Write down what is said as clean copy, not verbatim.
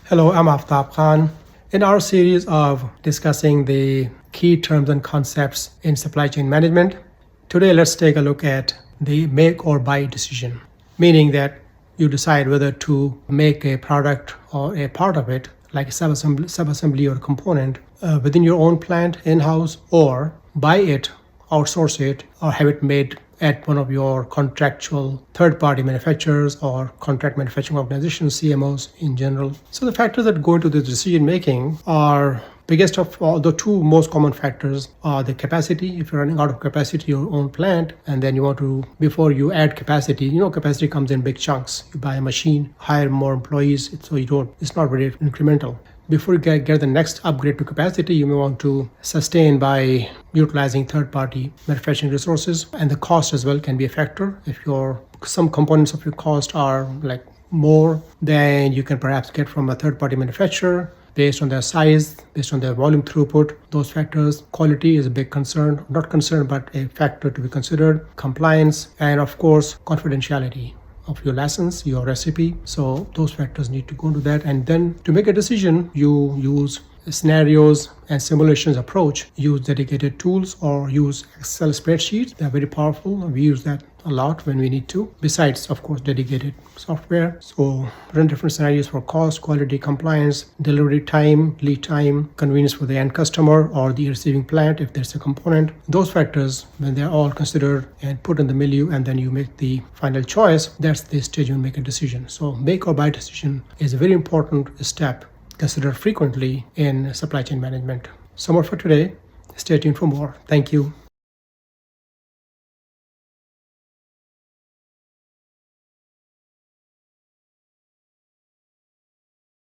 Hello, I'm Aftab Khan. In our series of discussing the key terms and concepts in supply chain management, today let's take a look at the make or buy decision, meaning that you decide whether to make a product or a part of it, like a sub-assembly or component, within your own plant in-house, or buy it, outsource it, or have it made at one of your contractual third-party manufacturers or contract manufacturing organizations, CMOs in general. So the factors that go into this decision-making are biggest of all. The two most common factors are the capacity. If you're running out of capacity in your own plant, and then you want to, before you add capacity, capacity comes in big chunks. You buy a machine, hire more employees, so it's not very incremental. Before you get the next upgrade to capacity, you may want to sustain by utilizing third-party manufacturing resources, and the cost as well can be a factor. If some components of your cost are like more than you can perhaps get from a third-party manufacturer, based on their size, based on their volume throughput, those factors. Quality is a big concern, not concern, but a factor to be considered. Compliance, and of course, confidentiality of your license, your recipe. So those factors need to go into that. And then to make a decision, you use scenarios and simulations approach, use dedicated tools or use Excel spreadsheets. They're very powerful. We use that a lot when we need to, besides of course dedicated software. So run different scenarios for cost, quality, compliance, delivery time, lead time, convenience for the end customer or the receiving plant if there's a component. Those factors, when they're all considered and put in the milieu, and then you make the final choice, that's the stage you make a decision. So make or buy decision is a very important step considered frequently in supply chain management. So much for today. Stay tuned for more. Thank you.